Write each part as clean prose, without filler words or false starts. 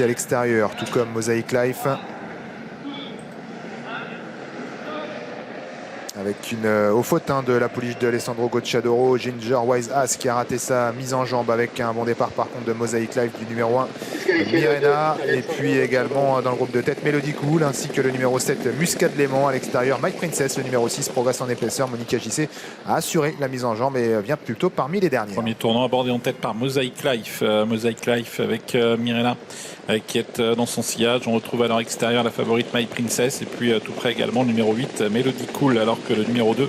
à l'extérieur, tout comme Mosaic Life. Avec une aux fautes de la pouliche de Alessandro Gocciadoro, Ginger Wise As qui a raté sa mise en jambe avec un bon départ par contre de Mosaic Life du numéro 1 Mirena, et puis également dans le groupe de tête Melody Cool ainsi que le numéro 7 Muscade Léman. À l'extérieur Mike Princess, le numéro 6 progresse en épaisseur. Monica JC a assuré la mise en jambe et vient plutôt parmi les derniers. Premier tournant abordé en tête par Mosaic Life. Mosaic Life avec Mirena qui est dans son sillage. On retrouve à leur extérieur la favorite My Princess et puis tout près également le numéro 8 Melody Cool, alors que le numéro 2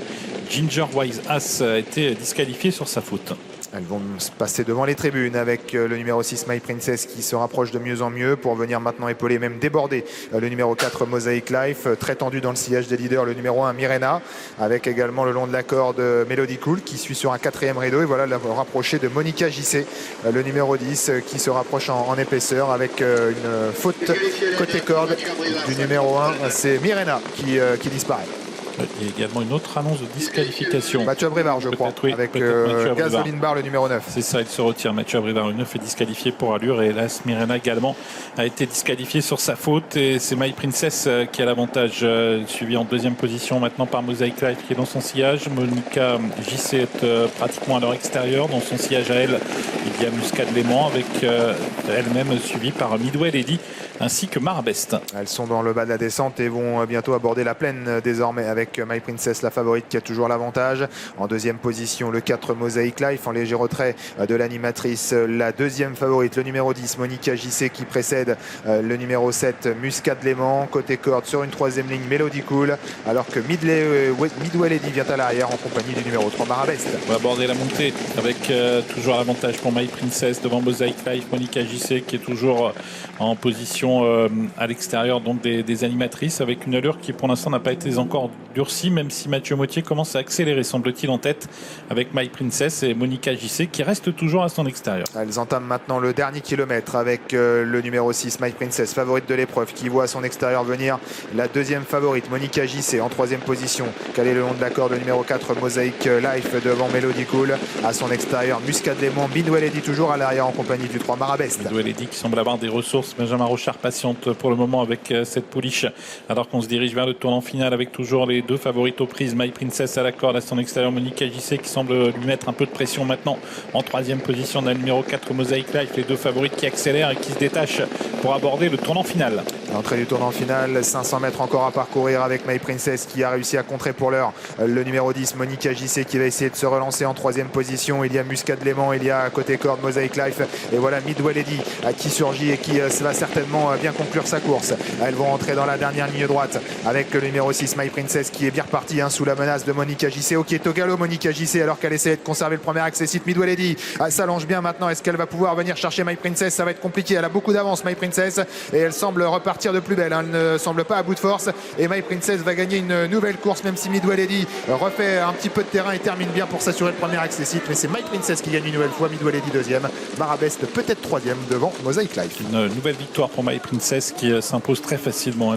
Ginger Wise As a été disqualifié sur sa faute. Elles vont se passer devant les tribunes avec le numéro 6 My Princess qui se rapproche de mieux en mieux pour venir maintenant épauler, même déborder le numéro 4 Mosaic Life. Très tendu dans le sillage des leaders, le numéro 1 Mirena, avec également le long de la corde Melody Cool qui suit sur un 4e rideau. Et voilà le rapproché de Monica JC, le numéro 10 qui se rapproche en épaisseur avec une faute côté corde du numéro 1. C'est Mirena qui disparaît. Il y a également une autre annonce de disqualification. Mathieu Abrivard, je crois, oui, avec Gasoline Bar, le numéro 9. C'est ça, il se retire. Mathieu Abrivard, le 9, est disqualifié pour allure. Et hélas, Mirena également a été disqualifié sur sa faute. Et c'est My Princess qui a l'avantage, suivi en 2e position maintenant par Mosaic Life qui est dans son sillage. Monica JC est pratiquement à leur extérieur. Dans son sillage à elle, il y a Muscade Léman avec elle-même suivie par Midway Lady ainsi que Marabest. Elles sont dans le bas de la descente et vont bientôt aborder la plaine désormais avec My Princess, la favorite, qui a toujours l'avantage. En 2e position, le 4 Mosaic Life en léger retrait de l'animatrice. La 2e favorite, le numéro 10 Monica JC qui précède le numéro 7 Muscade Léman. Côté corde sur une 3e ligne Melody Cool, alors que Midway Lady vient à l'arrière en compagnie du numéro 3 Marabest. On va aborder la montée avec toujours l'avantage pour My Princess devant Mosaic Life. Monica JC qui est toujours en position à l'extérieur donc des animatrices, avec une allure qui pour l'instant n'a pas été encore durcie, même si Mathieu Mottier commence à accélérer, semble-t-il, en tête avec My Princess et Monica JC qui reste toujours à son extérieur. Elles entament maintenant le dernier kilomètre avec le numéro 6 My Princess, favorite de l'épreuve, qui voit à son extérieur venir la 2e favorite Monica JC en 3e position, calée le long de la corde, le numéro 4 Mosaic Life devant Melody Cool. À son extérieur Muscade Léman, Midway Lady toujours à l'arrière en compagnie du 3 Marabest. Midway Lady qui semble avoir des ressources. Benjamin Rochard patiente pour le moment avec cette pouliche, alors qu'on se dirige vers le tournant final avec toujours les 2 favorites aux prises. My Princess à la corde, à son extérieur Monica JC qui semble lui mettre un peu de pression maintenant en 3e position. On a le numéro 4 Mosaic Life, les 2 favorites qui accélèrent et qui se détachent pour aborder le tournant final. L'entrée du tournant final, 500 mètres encore à parcourir avec My Princess qui a réussi à contrer pour l'heure le numéro 10 Monica JC qui va essayer de se relancer en 3e position. Il y a Muscade Léman, il y a côté corde Mosaic Life et voilà Midway Lady qui surgit et qui va certainement bien conclure sa course. Elles vont entrer dans la dernière ligne droite avec le numéro 6 My Princess qui est bien reparti sous la menace de Monica JC. Ok, Togalo Monica JC alors qu'elle essaie de conserver le premier accessite. Midway Lady s'allonge bien maintenant. Est-ce qu'elle va pouvoir venir chercher My Princess? Ça va être compliqué. Elle a beaucoup d'avance My Princess et elle semble repartir de plus belle. Elle ne semble pas à bout de force et My Princess va gagner une nouvelle course, même si Midway Lady refait un petit peu de terrain et termine bien pour s'assurer le premier accessite. Mais c'est My Princess qui gagne une nouvelle fois. Midway Lady 2e, Marabest peut-être 3e devant Mosaic Life. Une nouvelle victoire pour My Princess qui s'impose très facilement.